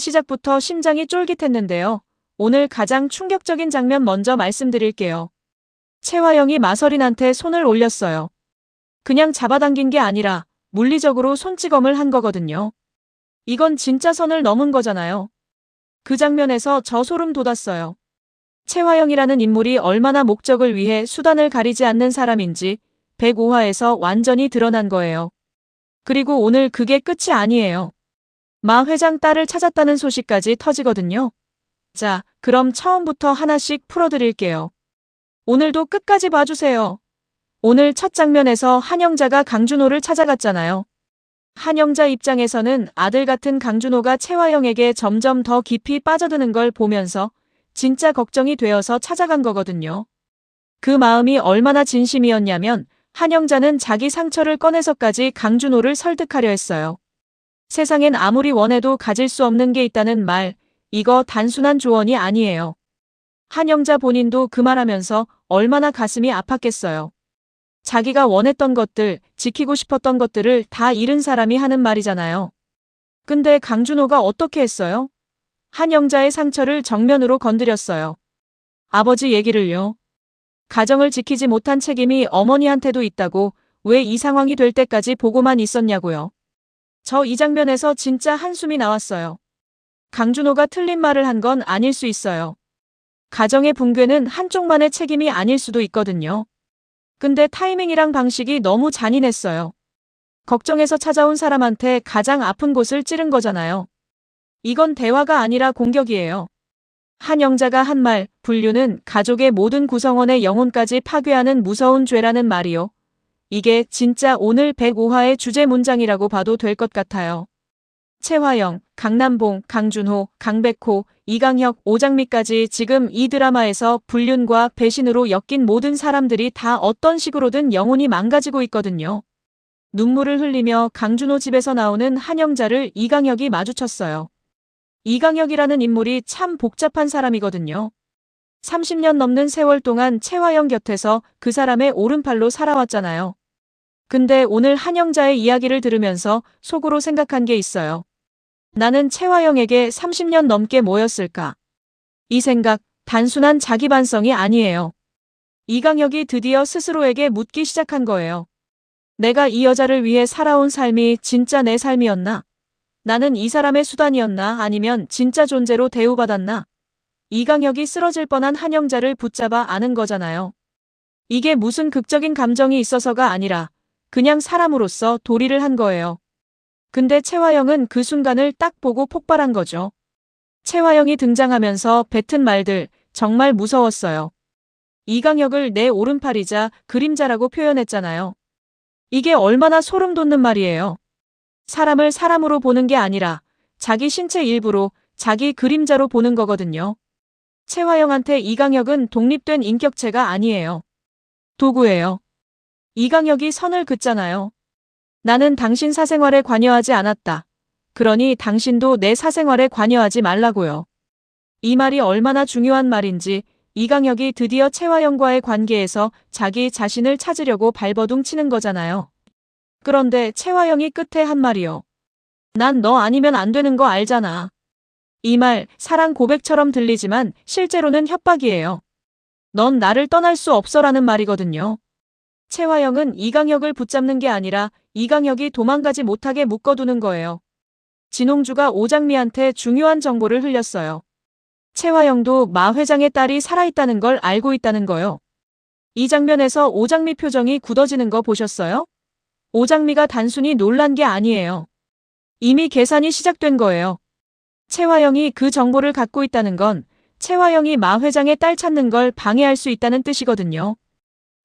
시작부터 심장이 쫄깃했는데요. 오늘 가장 충격적인 장면 먼저 말씀드릴게요. 최화영이 마서린한테 손을 올렸어요. 그냥 잡아당긴 게 아니라 물리적으로 손찌검을 한 거거든요. 이건 진짜 선을 넘은 거잖아요. 그 장면에서 저 소름 돋았어요. 최화영이라는 인물이 얼마나 목적을 위해 수단을 가리지 않는 사람인지 105화에서 완전히 드러난 거예요. 그리고 오늘 그게 끝이 아니에요. 마 회장 딸을 찾았다는 소식까지 터지거든요. 자, 그럼 처음부터 하나씩 풀어드릴게요. 오늘도 끝까지 봐주세요. 오늘 첫 장면에서 한영자가 강준호를 찾아갔잖아요. 한영자 입장에서는 아들 같은 강준호가 최화영에게 점점 더 깊이 빠져드는 걸 보면서 진짜 걱정이 되어서 찾아간 거거든요. 그 마음이 얼마나 진심이었냐면 한영자는 자기 상처를 꺼내서까지 강준호를 설득하려 했어요. 세상엔 아무리 원해도 가질 수 없는 게 있다는 말, 이거 단순한 조언이 아니에요. 한영자 본인도 그 말하면서 얼마나 가슴이 아팠겠어요. 자기가 원했던 것들, 지키고 싶었던 것들을 다 잃은 사람이 하는 말이잖아요. 근데 강준호가 어떻게 했어요? 한영자의 상처를 정면으로 건드렸어요. 아버지 얘기를요. 가정을 지키지 못한 책임이 어머니한테도 있다고 왜 이 상황이 될 때까지 보고만 있었냐고요. 저 이 장면에서 진짜 한숨이 나왔어요. 강준호가 틀린 말을 한 건 아닐 수 있어요. 가정의 붕괴는 한쪽만의 책임이 아닐 수도 있거든요. 근데 타이밍이랑 방식이 너무 잔인했어요. 걱정해서 찾아온 사람한테 가장 아픈 곳을 찌른 거잖아요. 이건 대화가 아니라 공격이에요. 한영자가 한 말, 불륜은 가족의 모든 구성원의 영혼까지 파괴하는 무서운 죄라는 말이요. 이게 진짜 오늘 105화의 주제 문장이라고 봐도 될 것 같아요. 최화영, 강남봉, 강준호, 강백호, 이강혁, 오장미까지 지금 이 드라마에서 불륜과 배신으로 엮인 모든 사람들이 다 어떤 식으로든 영혼이 망가지고 있거든요. 눈물을 흘리며 강준호 집에서 나오는 한영자를 이강혁이 마주쳤어요. 이강혁이라는 인물이 참 복잡한 사람이거든요. 30년 넘는 세월 동안 최화영 곁에서 그 사람의 오른팔로 살아왔잖아요. 근데 오늘 한영자의 이야기를 들으면서 속으로 생각한 게 있어요. 나는 최화영에게 30년 넘게 뭐였을까? 이 생각, 단순한 자기 반성이 아니에요. 이강혁이 드디어 스스로에게 묻기 시작한 거예요. 내가 이 여자를 위해 살아온 삶이 진짜 내 삶이었나? 나는 이 사람의 수단이었나 아니면 진짜 존재로 대우받았나? 이강혁이 쓰러질 뻔한 한영자를 붙잡아 안은 거잖아요. 이게 무슨 극적인 감정이 있어서가 아니라 그냥 사람으로서 도리를 한 거예요. 근데 최화영은 그 순간을 딱 보고 폭발한 거죠. 최화영이 등장하면서 뱉은 말들 정말 무서웠어요. 이강혁을 내 오른팔이자 그림자라고 표현했잖아요. 이게 얼마나 소름 돋는 말이에요. 사람을 사람으로 보는 게 아니라 자기 신체 일부로 자기 그림자로 보는 거거든요. 최화영한테 이강혁은 독립된 인격체가 아니에요. 도구예요. 이강혁이 선을 긋잖아요. 나는 당신 사생활에 관여하지 않았다. 그러니 당신도 내 사생활에 관여하지 말라고요. 이 말이 얼마나 중요한 말인지 이강혁이 드디어 최화영과의 관계에서 자기 자신을 찾으려고 발버둥 치는 거잖아요. 그런데 최화영이 끝에 한 말이요. 난 너 아니면 안 되는 거 알잖아. 이 말 사랑 고백처럼 들리지만 실제로는 협박이에요. 넌 나를 떠날 수 없어라는 말이거든요. 최화영은 이강혁을 붙잡는 게 아니라 이강혁이 도망가지 못하게 묶어두는 거예요. 진홍주가 오장미한테 중요한 정보를 흘렸어요. 최화영도 마 회장의 딸이 살아있다는 걸 알고 있다는 거요. 이 장면에서 오장미 표정이 굳어지는 거 보셨어요? 오장미가 단순히 놀란 게 아니에요. 이미 계산이 시작된 거예요. 최화영이 그 정보를 갖고 있다는 건 최화영이 마 회장의 딸 찾는 걸 방해할 수 있다는 뜻이거든요.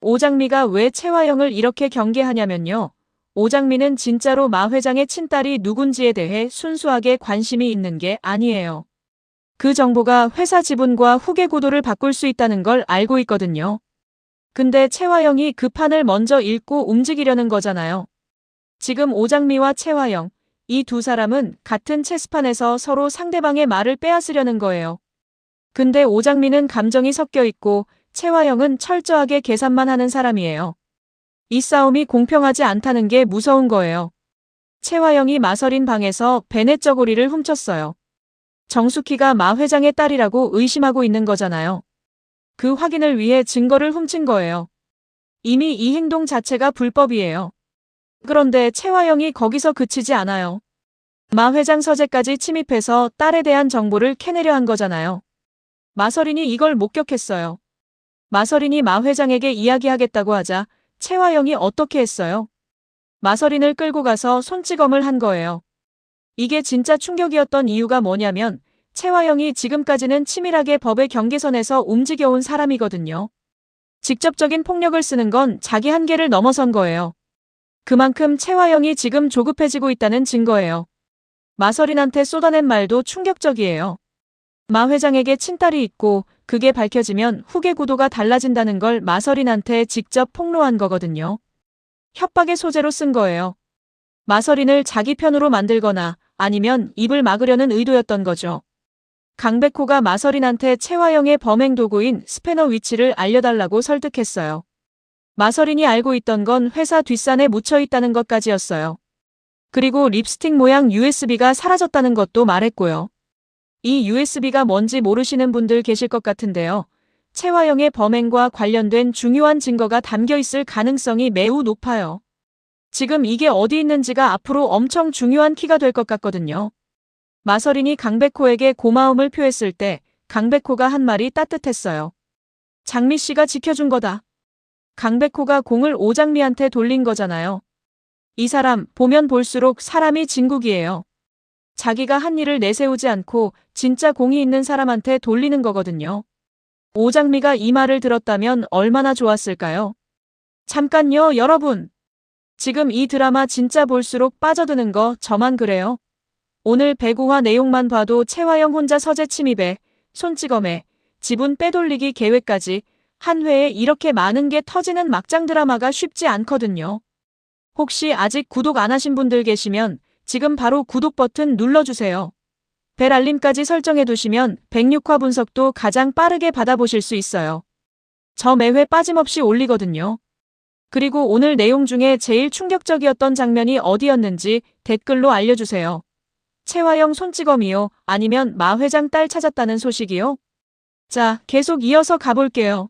오장미가 왜 최화영을 이렇게 경계하냐면요. 오장미는 진짜로 마 회장의 친딸이 누군지에 대해 순수하게 관심이 있는 게 아니에요. 그 정보가 회사 지분과 후계 구도를 바꿀 수 있다는 걸 알고 있거든요. 근데 최화영이 그 판을 먼저 읽고 움직이려는 거잖아요. 지금 오장미와 최화영, 이 두 사람은 같은 체스판에서 서로 상대방의 말을 빼앗으려는 거예요. 근데 오장미는 감정이 섞여 있고 최화영은 철저하게 계산만 하는 사람이에요. 이 싸움이 공평하지 않다는 게 무서운 거예요. 최화영이 마서린 방에서 베넷 저고리를 훔쳤어요. 정숙희가 마 회장의 딸이라고 의심하고 있는 거잖아요. 그 확인을 위해 증거를 훔친 거예요. 이미 이 행동 자체가 불법이에요. 그런데 최화영이 거기서 그치지 않아요. 마 회장 서재까지 침입해서 딸에 대한 정보를 캐내려 한 거잖아요. 마서린이 이걸 목격했어요. 마서린이 마 회장에게 이야기하겠다고 하자 최화영이 어떻게 했어요? 마서린을 끌고 가서 손찌검을 한 거예요. 이게 진짜 충격이었던 이유가 뭐냐면 최화영이 지금까지는 치밀하게 법의 경계선에서 움직여온 사람이거든요. 직접적인 폭력을 쓰는 건 자기 한계를 넘어선 거예요. 그만큼 최화영이 지금 조급해지고 있다는 증거예요. 마서린한테 쏟아낸 말도 충격적이에요. 마 회장에게 친딸이 있고 그게 밝혀지면 후계 구도가 달라진다는 걸 마서린한테 직접 폭로한 거거든요. 협박의 소재로 쓴 거예요. 마서린을 자기 편으로 만들거나 아니면 입을 막으려는 의도였던 거죠. 강백호가 마서린한테 최화영의 범행 도구인 스패너 위치를 알려달라고 설득했어요. 마서린이 알고 있던 건 회사 뒷산에 묻혀 있다는 것까지였어요. 그리고 립스틱 모양 USB가 사라졌다는 것도 말했고요. 이 USB가 뭔지 모르시는 분들 계실 것 같은데요. 최화영의 범행과 관련된 중요한 증거가 담겨 있을 가능성이 매우 높아요. 지금 이게 어디 있는지가 앞으로 엄청 중요한 키가 될 것 같거든요. 마서린이 강백호에게 고마움을 표했을 때 강백호가 한 말이 따뜻했어요. 장미 씨가 지켜준 거다. 강백호가 공을 오장미한테 돌린 거잖아요. 이 사람 보면 볼수록 사람이 진국이에요. 자기가 한 일을 내세우지 않고 진짜 공이 있는 사람한테 돌리는 거거든요. 오장미가 이 말을 들었다면 얼마나 좋았을까요? 잠깐요, 여러분. 지금 이 드라마 진짜 볼수록 빠져드는 거 저만 그래요? 오늘 배구화 내용만 봐도 최화영 혼자 서재 침입에, 손찌검에, 지분 빼돌리기 계획까지 한 회에 이렇게 많은 게 터지는 막장 드라마가 쉽지 않거든요. 혹시 아직 구독 안 하신 분들 계시면 지금 바로 구독 버튼 눌러주세요. 벨 알림까지 설정해두시면 106화 분석도 가장 빠르게 받아보실 수 있어요. 저 매회 빠짐없이 올리거든요. 그리고 오늘 내용 중에 제일 충격적이었던 장면이 어디였는지 댓글로 알려주세요. 최화영 손찌검이요? 아니면 마 회장 딸 찾았다는 소식이요? 자, 계속 이어서 가볼게요.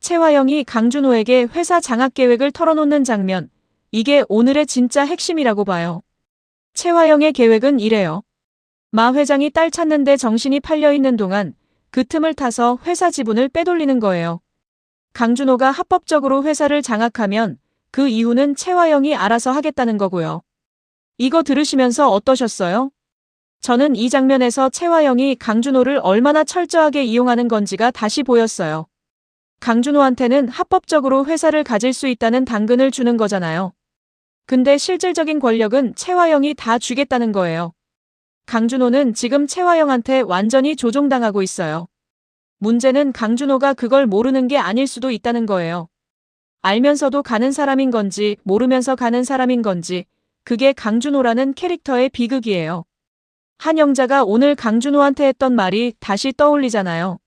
최화영이 강준호에게 회사 장악 계획을 털어놓는 장면. 이게 오늘의 진짜 핵심이라고 봐요. 최화영의 계획은 이래요. 마 회장이 딸 찾는데 정신이 팔려있는 동안 그 틈을 타서 회사 지분을 빼돌리는 거예요. 강준호가 합법적으로 회사를 장악하면 그 이유는 최화영이 알아서 하겠다는 거고요. 이거 들으시면서 어떠셨어요? 저는 이 장면에서 최화영이 강준호를 얼마나 철저하게 이용하는 건지가 다시 보였어요. 강준호한테는 합법적으로 회사를 가질 수 있다는 당근을 주는 거잖아요. 근데 실질적인 권력은 최화영이 다 주겠다는 거예요. 강준호는 지금 최화영한테 완전히 조종당하고 있어요. 문제는 강준호가 그걸 모르는 게 아닐 수도 있다는 거예요. 알면서도 가는 사람인 건지 모르면서 가는 사람인 건지 그게 강준호라는 캐릭터의 비극이에요. 한영자가 오늘 강준호한테 했던 말이 다시 떠올리잖아요.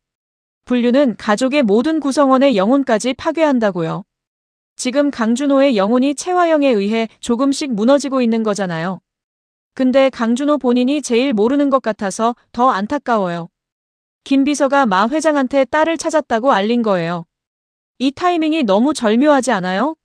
분류는 가족의 모든 구성원의 영혼까지 파괴한다고요. 지금 강준호의 영혼이 최화영에 의해 조금씩 무너지고 있는 거잖아요. 근데 강준호 본인이 제일 모르는 것 같아서 더 안타까워요. 김 비서가 마 회장한테 딸을 찾았다고 알린 거예요. 이 타이밍이 너무 절묘하지 않아요?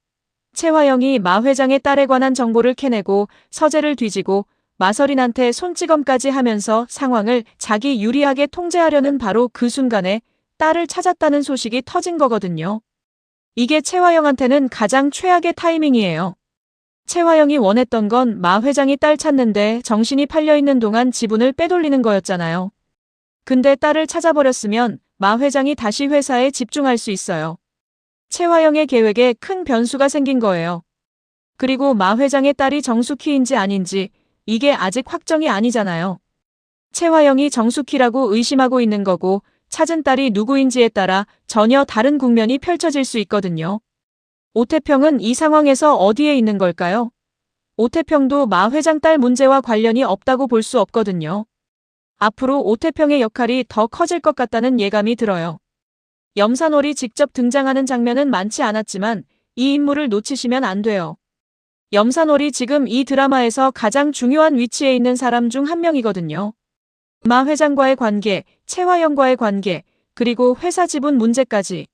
최화영이 마 회장의 딸에 관한 정보를 캐내고 서재를 뒤지고 마서린한테 손찌검까지 하면서 상황을 자기 유리하게 통제하려는 바로 그 순간에 딸을 찾았다는 소식이 터진 거거든요. 이게 최화영한테는 가장 최악의 타이밍이에요. 최화영이 원했던 건 마 회장이 딸 찾는데 정신이 팔려있는 동안 지분을 빼돌리는 거였잖아요. 근데 딸을 찾아버렸으면 마 회장이 다시 회사에 집중할 수 있어요. 최화영의 계획에 큰 변수가 생긴 거예요. 그리고 마 회장의 딸이 정숙희인지 아닌지 이게 아직 확정이 아니잖아요. 최화영이 정숙희라고 의심하고 있는 거고 찾은 딸이 누구인지에 따라 전혀 다른 국면이 펼쳐질 수 있거든요. 오태평은 이 상황에서 어디에 있는 걸까요? 오태평도 마 회장 딸 문제와 관련이 없다고 볼 수 없거든요. 앞으로 오태평의 역할이 더 커질 것 같다는 예감이 들어요. 염산월이 직접 등장하는 장면은 많지 않았지만 이 인물을 놓치시면 안 돼요. 염산월이 지금 이 드라마에서 가장 중요한 위치에 있는 사람 중 한 명이거든요. 마 회장과의 관계, 채화영과의 관계, 그리고 회사 지분 문제까지.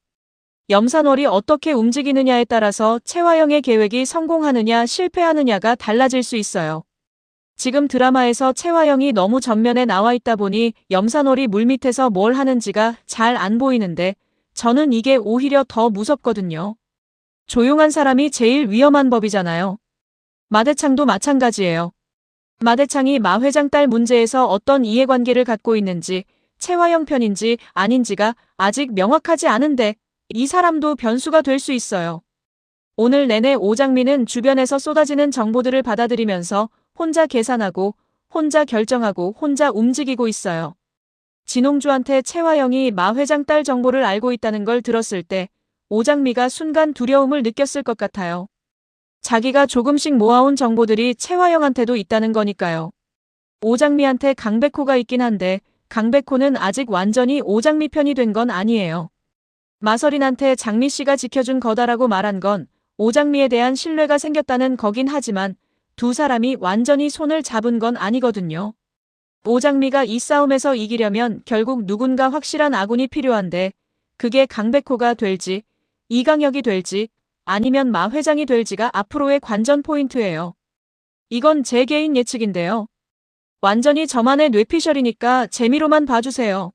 염산월이 어떻게 움직이느냐에 따라서 채화영의 계획이 성공하느냐 실패하느냐가 달라질 수 있어요. 지금 드라마에서 채화영이 너무 전면에 나와 있다 보니 염산월이 물밑에서 뭘 하는지가 잘 안 보이는데 저는 이게 오히려 더 무섭거든요. 조용한 사람이 제일 위험한 법이잖아요. 마대창도 마찬가지예요. 마대창이 마 회장 딸 문제에서 어떤 이해관계를 갖고 있는지 채화영 편인지 아닌지가 아직 명확하지 않은데 이 사람도 변수가 될 수 있어요. 오늘 내내 오장미는 주변에서 쏟아지는 정보들을 받아들이면서 혼자 계산하고 혼자 결정하고 혼자 움직이고 있어요. 진홍주한테 채화영이 마 회장 딸 정보를 알고 있다는 걸 들었을 때 오장미가 순간 두려움을 느꼈을 것 같아요. 자기가 조금씩 모아온 정보들이 채화영한테도 있다는 거니까요. 오장미한테 강백호가 있긴 한데 강백호는 아직 완전히 오장미 편이 된 건 아니에요. 마설인한테 장미 씨가 지켜준 거다라고 말한 건 오장미에 대한 신뢰가 생겼다는 거긴 하지만 두 사람이 완전히 손을 잡은 건 아니거든요. 오장미가 이 싸움에서 이기려면 결국 누군가 확실한 아군이 필요한데 그게 강백호가 될지 이강혁이 될지 아니면 마 회장이 될지가 앞으로의 관전 포인트예요. 이건 제 개인 예측인데요. 완전히 저만의 뇌피셜이니까 재미로만 봐주세요.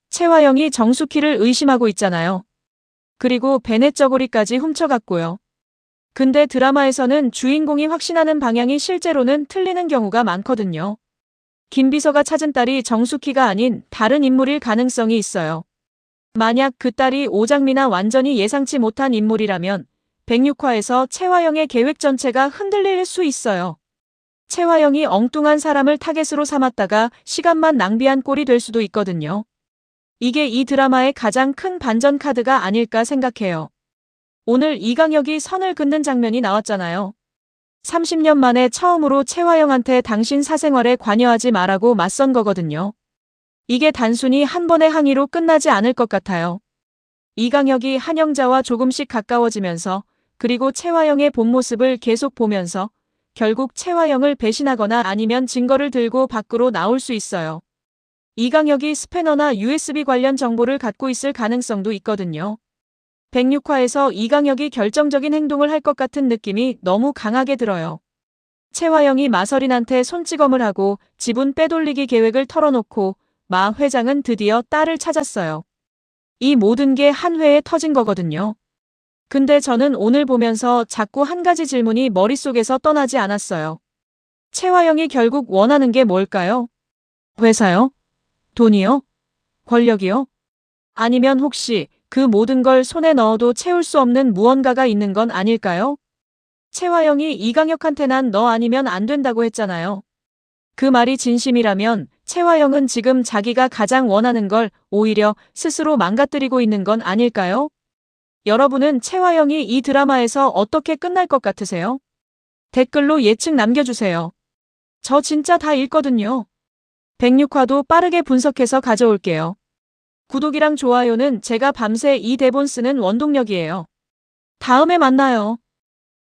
채화영이 정수키를 의심하고 있잖아요. 그리고 베넷 저고리까지 훔쳐갔고요. 근데 드라마에서는 주인공이 확신하는 방향이 실제로는 틀리는 경우가 많거든요. 김 비서가 찾은 딸이 정수키가 아닌 다른 인물일 가능성이 있어요. 만약 그 딸이 오장미나 완전히 예상치 못한 인물이라면 106화에서 채화영의 계획 전체가 흔들릴 수 있어요. 채화영이 엉뚱한 사람을 타겟으로 삼았다가 시간만 낭비한 꼴이 될 수도 있거든요. 이게 이 드라마의 가장 큰 반전 카드가 아닐까 생각해요. 오늘 이강혁이 선을 긋는 장면이 나왔잖아요. 30년 만에 처음으로 채화영한테 당신 사생활에 관여하지 말라고 맞선 거거든요. 이게 단순히 한 번의 항의로 끝나지 않을 것 같아요. 이강혁이 한영자와 조금씩 가까워지면서 그리고 채화영의 본 모습을 계속 보면서 결국 채화영을 배신하거나 아니면 증거를 들고 밖으로 나올 수 있어요. 이강혁이 스패너나 USB 관련 정보를 갖고 있을 가능성도 있거든요. 106화에서 이강혁이 결정적인 행동을 할 것 같은 느낌이 너무 강하게 들어요. 채화영이 마설인한테 손찌검을 하고 지분 빼돌리기 계획을 털어놓고 마 회장은 드디어 딸을 찾았어요. 이 모든 게 한 회에 터진 거거든요. 근데 저는 오늘 보면서 자꾸 한 가지 질문이 머릿속에서 떠나지 않았어요. 채화영이 결국 원하는 게 뭘까요? 회사요? 돈이요? 권력이요? 아니면 혹시 그 모든 걸 손에 넣어도 채울 수 없는 무언가가 있는 건 아닐까요? 채화영이 이강혁한테 난 너 아니면 안 된다고 했잖아요. 그 말이 진심이라면 채화영은 지금 자기가 가장 원하는 걸 오히려 스스로 망가뜨리고 있는 건 아닐까요? 여러분은 채화영이 이 드라마에서 어떻게 끝날 것 같으세요? 댓글로 예측 남겨주세요. 저 진짜 다 읽거든요. 106화도 빠르게 분석해서 가져올게요. 구독이랑 좋아요는 제가 밤새 이 대본 쓰는 원동력이에요. 다음에 만나요.